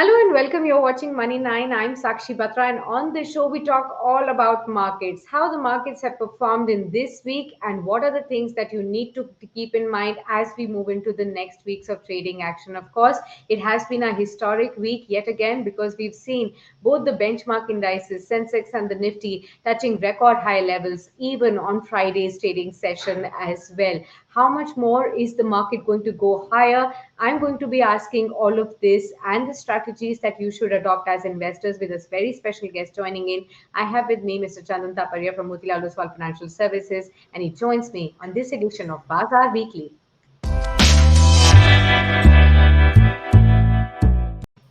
Hello and welcome. You're watching Money 9. I'm Sakshi Batra, and on this show, we talk all about markets, how the markets have performed in this week, and what are the things that you need to keep in mind as we move into the next weeks of trading action. Of course, it has been a historic week yet again because we've seen both the benchmark indices, SENSEX and the Nifty, touching record high levels, even on Friday's trading session as well. How much more is the market going to go higher? I'm going to be asking all of this and the strategies that you should adopt as investors with this very special guest joining in. I have with me Mr. Chandan Taparia from Motilal Oswal Financial Services, and he joins me on this edition of Bazaar Weekly.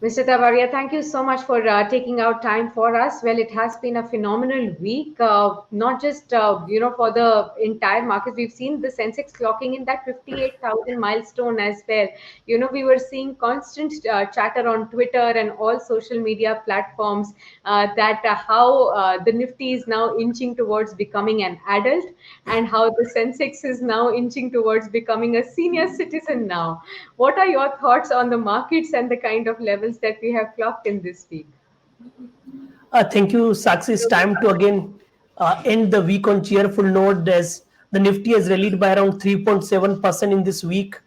Mr. Tabaria, thank you so much for taking out time for us. Well, it has been a phenomenal week, not just for the entire market. We've seen the Sensex clocking in that 58,000 milestone as well. We were seeing constant chatter on Twitter and all social media platforms that how the Nifty is now inching towards becoming an adult, and how the Sensex is now inching towards becoming a senior citizen now. What are your thoughts on the markets and the kind of levels that we have clocked in this week? Thank you, Sakshi. It's time to again end the week on cheerful note as the Nifty has rallied by around 3.7% in this week.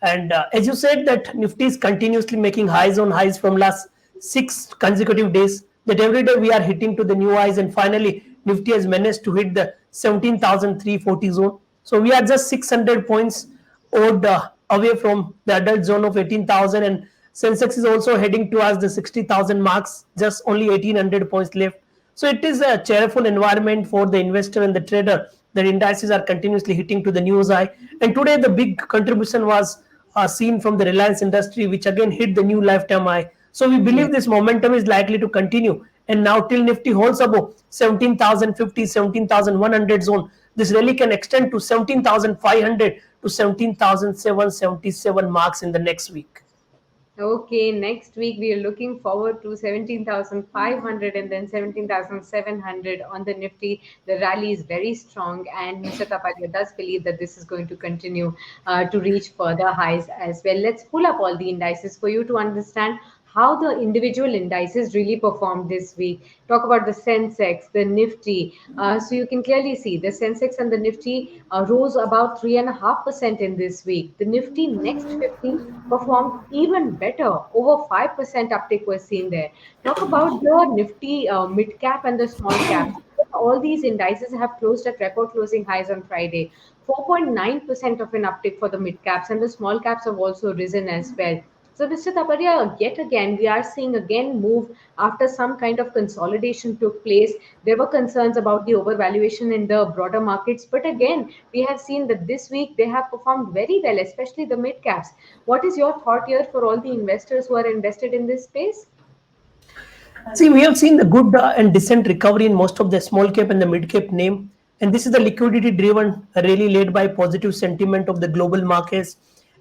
And as you said, that Nifty is continuously making highs on highs from last 6 consecutive days. That every day we are hitting to the new highs, and finally Nifty has managed to hit the 17,340 zone. So we are just 600 points odd away from the adult zone of 18,000, and Sensex is also heading towards the 60,000 marks, just only 1800 points left. So it is a cheerful environment for the investor and the trader. The indices are continuously hitting to the news high, and today the big contribution was seen from the Reliance Industry, which again hit the new lifetime high. So we believe this momentum is likely to continue. And now till Nifty holds above 17,050, 17,100 zone, this rally can extend to 17,500 to 17,777 marks in the next week. Okay, next week we are looking forward to 17,500 and then 17,700 on the Nifty. The rally is very strong, and Mr. Tapadia does believe that this is going to continue to reach further highs as well. Let's pull up all the indices for you to understand how the individual indices really performed this week. Talk about the Sensex, the Nifty. So you can clearly see the Sensex and the Nifty rose about 3.5% in this week. The Nifty Next 50 performed even better. Over 5% uptick was seen there. Talk about the Nifty mid cap and the small caps. All these indices have closed at record closing highs on Friday. 4.9% of an uptick for the mid caps, and the small caps have also risen as well. So, Mr. Taparia, yet again, we are seeing again move after some kind of consolidation took place. There were concerns about the overvaluation in the broader markets, but again, we have seen that this week they have performed very well, especially the mid caps. What is your thought here for all the investors who are invested in this space? See, we have seen the good and decent recovery in most of the small cap and the mid cap name. And this is the liquidity driven, really led by positive sentiment of the global markets.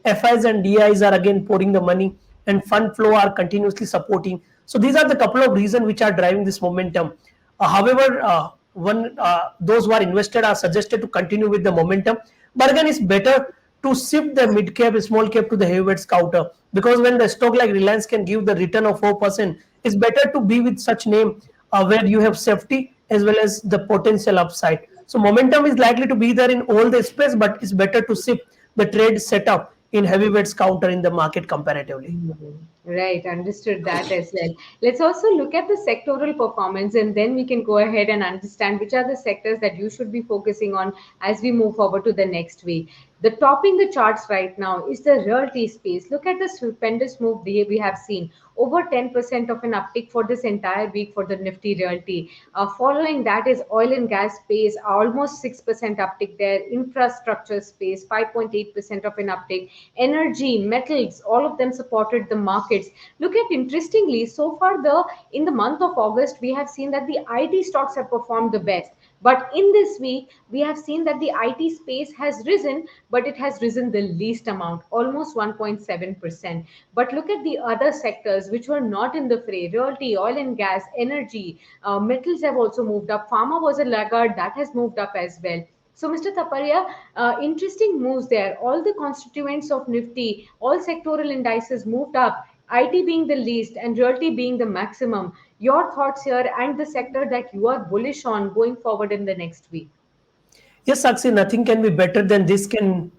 FIs and DIs are again pouring the money, and fund flow are continuously supporting. So these are the couple of reasons which are driving this momentum. However, those who are invested are suggested to continue with the momentum. But again, it's better to shift the mid cap, small cap to the heavyweight counter, because when the stock like Reliance can give the return of 4%, it's better to be with such name where you have safety as well as the potential upside. So momentum is likely to be there in all the space, but it's better to shift the trade setup in heavyweights counter in the market comparatively. Mhm. Right, understood that as well. Let's also look at the sectoral performance, and then we can go ahead and understand which are the sectors that you should be focusing on as we move forward to the next week. The topping the charts right now is the realty space. Look at the stupendous move we have seen. Over 10% of an uptick for this entire week for the Nifty Realty. Following that is oil and gas space, almost 6% uptick there. Infrastructure space, 5.8% of an uptick. Energy, metals, all of them supported the markets. Look at interestingly, so far the in the month of August, we have seen that the IT stocks have performed the best. But in this week, we have seen that the IT space has risen, but it has risen the least amount, almost 1.7%. But look at the other sectors which were not in the fray: realty, oil and gas, energy, metals have also moved up. Pharma was a laggard, that has moved up as well. So, Mr. Taparia, interesting moves there. All the constituents of Nifty, all sectoral indices moved up. IT being the least and realty being the maximum. Your thoughts here and the sector that you are bullish on going forward in the next week. Yes, Sakshi, nothing can be better than this.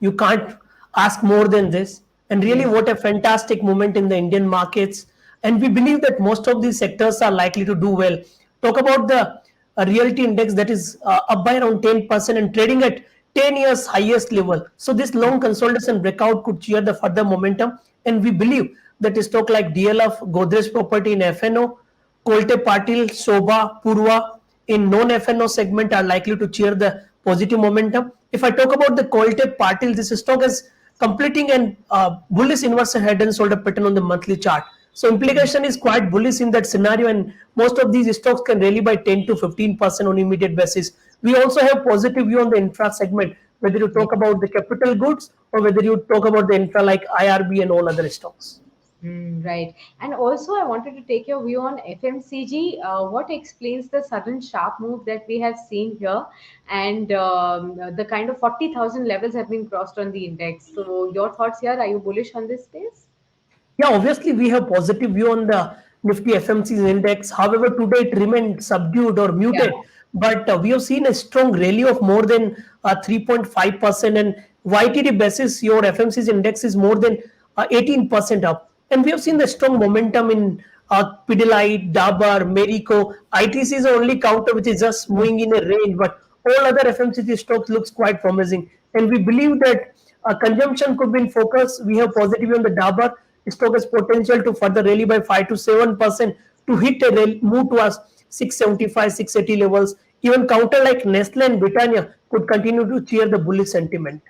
You can't ask more than this. And really, Yes. what a fantastic moment in the Indian markets. And we believe that most of these sectors are likely to do well. Talk about the realty index that is up by around 10% and trading at 10 years highest level. So this long consolidation breakout could cheer the further momentum. And we believe that a stock like DLF, Godrej Property in FNO, Kolte Patil, Sobha, Purva in non-FNO segment are likely to cheer the positive momentum. If I talk about the Kolte Patil, this stock is completing an bullish inverse head and shoulder pattern on the monthly chart. So implication is quite bullish in that scenario, and most of these stocks can rally by 10 to 15% on immediate basis. We also have positive view on the infra segment, whether you talk about the capital goods or whether you talk about the infra like IRB and all other stocks. Right. And also, I wanted to take your view on FMCG. What explains the sudden sharp move that we have seen here? And the kind of 40,000 levels have been crossed on the index. So, your thoughts here? Are you bullish on this space? Yeah, obviously we have positive view on the Nifty FMCG index. However, today it remained subdued or Yeah. muted, but we have seen a strong rally of more than 3.5%, and YTD basis, your FMCG index is more than 18% up. And we have seen the strong momentum in Pidilite, Dabar, Marico. ITC is the only counter which is just moving in a range, but all other FMCG stocks looks quite promising. And we believe that consumption could be in focus. We have positive on the Dabar. Stock has potential to further rally by 5 to 7% to hit a move towards 675, 680 levels. Even counter like Nestle and Britannia could continue to cheer the bullish sentiment.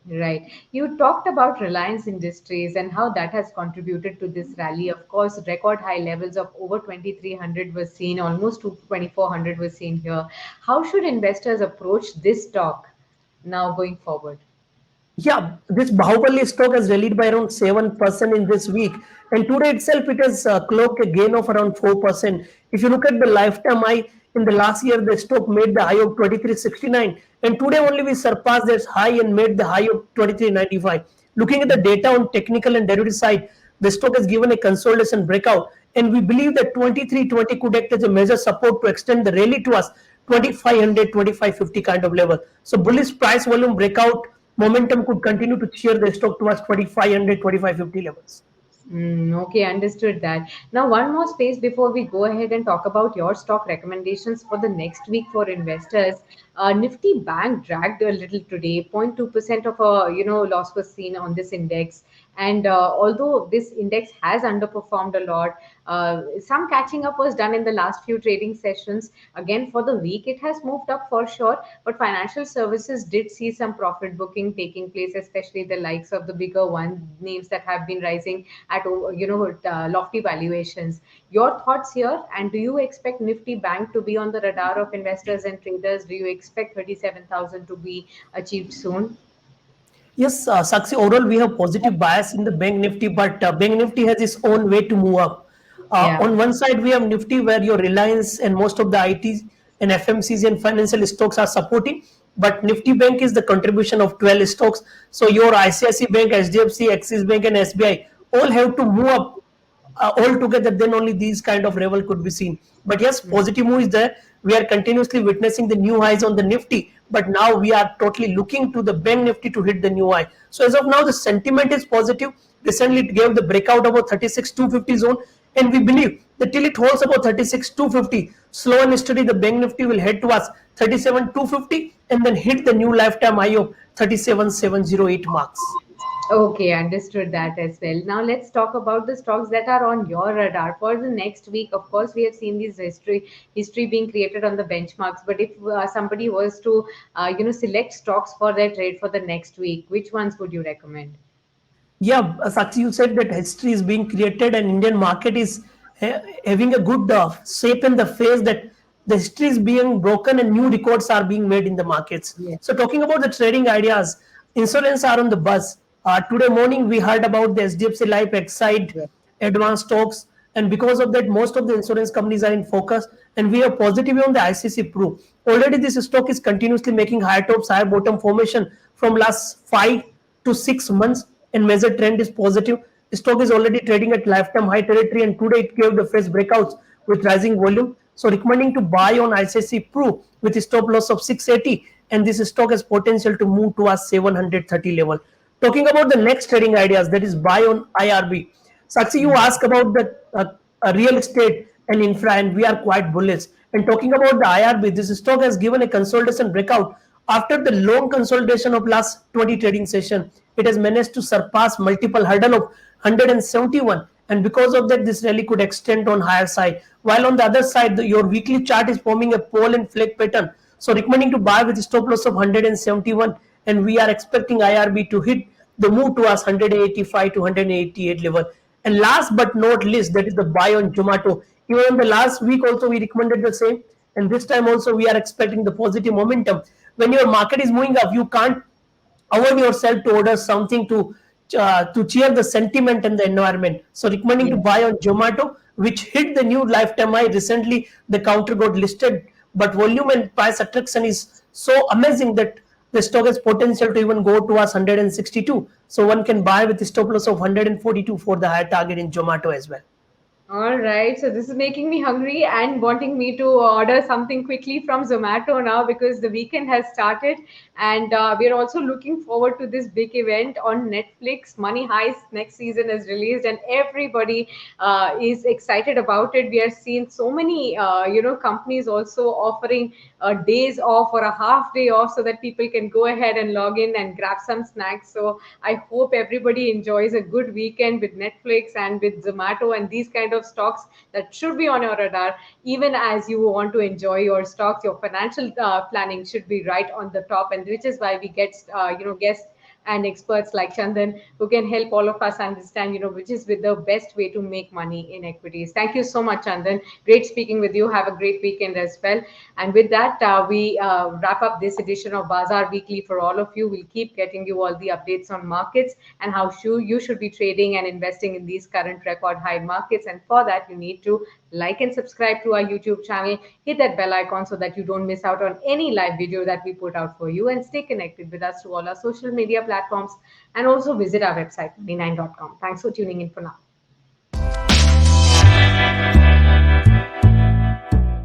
Right. You talked about Reliance Industries and how that has contributed to this rally. Of course, record high levels of over 2,300 were seen, almost to 2,400 were seen here. How should investors approach this stock now going forward? Yeah, this Bahubali stock has rallied by around 7% in this week. And today itself, it has clocked a gain of around 4%. If you look at the lifetime high, in the last year, the stock made the high of 2369. And today only we surpassed this high and made the high of 2395. Looking at the data on technical and derivative side, the stock has given a consolidation breakout. And we believe that 2320 could act as a major support to extend the rally to us 2500, 2550 kind of level. So bullish price volume breakout momentum could continue to cheer the stock towards 2500, 2550 levels. Okay, understood that. Now, one more space before we go ahead and talk about your stock recommendations for the next week for investors. Nifty Bank dragged a little today. 0.2% of a loss was seen on this index. And although this index has underperformed a lot, some catching up was done in the last few trading sessions. Again, for the week, it has moved up for sure. But financial services did see some profit booking taking place, especially the likes of the bigger one names that have been rising at lofty valuations. Your thoughts here, and do you expect Nifty Bank to be on the radar of investors and traders? Do you expect 37,000 to be achieved soon? Yes, Sakshi, overall we have positive bias in the Bank Nifty, but Bank Nifty has its own way to move up. Yeah. On one side, we have Nifty where your Reliance and most of the IT and FMCG and financial stocks are supporting, but Nifty Bank is the contribution of 12 stocks. So your ICICI Bank, HDFC, Axis Bank, and SBI all have to move up all together, then only these kind of level could be seen. But yes, positive move is there. We are continuously witnessing the new highs on the Nifty, but now we are totally looking to the Bank Nifty to hit the new high. So as of now, the sentiment is positive. Recently, it gave the breakout about 36,250 zone, and we believe that till it holds about 36,250, slow and steady, the Bank Nifty will head towards 37,250 and then hit the new lifetime high of 37,708 marks. Okay, understood that as well. Now let's talk about the stocks that are on your radar for the next week. Of course, we have seen this history being created on the benchmarks. But if somebody was to select stocks for their trade for the next week, which ones would you recommend? Yeah, Sakshi, you said that history is being created and Indian market is having a good shape in the phase that the history is being broken and new records are being made in the markets. Yeah. So talking about the trading ideas, insurance are on the buzz. Today morning we heard about the SDFC Life, Exide, Yeah. advanced stocks, and because of that most of the insurance companies are in focus, and we have positive on the ICC Pro. Already this stock is continuously making higher tops, higher bottom formation from last 5 to 6 months, and major trend is positive. Stock is already trading at lifetime high territory, and today it gave the fresh breakouts with rising volume. So recommending to buy on ICICI Pro with a stop loss of 680, and this stock has potential to move towards 730 level. Talking about the next trading ideas, that is buy on IRB. Sakshi, you asked about the real estate and infra, and we are quite bullish. And talking about the IRB, this stock has given a consolidation breakout after the long consolidation of last 20 trading session. It has managed to surpass multiple hurdle of 171, and because of that, this rally could extend on higher side. While on the other side, your weekly chart is forming a pole and flag pattern. So recommending to buy with stop loss of 171, and we are expecting IRB to hit the move towards 185 to 188 level. And last but not least, that is the buy on Zomato. Even in the last week also we recommended the same, and this time also we are expecting the positive momentum. When your market is moving up, you can't avoid yourself to order something to cheer the sentiment and the environment. So recommending to Yeah. buy on Zomato, which hit the new lifetime high recently. The counter got listed, but volume and price attraction is so amazing that the stock has potential to even go towards 162. So one can buy with a stop loss of 142 for the higher target in Zomato as well. All right, so this is making me hungry and wanting me to order something quickly from Zomato now because the weekend has started, and we're also looking forward to this big event on Netflix. Money Heist next season is released, and everybody is excited about it. We are seeing so many, companies also offering days off or a half day off so that people can go ahead and log in and grab some snacks. So I hope everybody enjoys a good weekend with Netflix and with Zomato and these kind of stocks that should be on your radar. Even as you want to enjoy your stocks, your financial planning should be right on the top, and which is why we get guests and experts like Chandan who can help all of us understand, which is with the best way to make money in equities. Thank you so much, Chandan. Great speaking with you. Have a great weekend as well. And with that, we wrap up this edition of Bazaar Weekly for all of you. We'll keep getting you all the updates on markets and how you should be trading and investing in these current record high markets. And for that, you need to like and subscribe to our YouTube channel. Hit that bell icon so that you don't miss out on any live video that we put out for you, and stay connected with us through all our social media platforms, and also visit our website 99.com. Thanks for tuning in for now.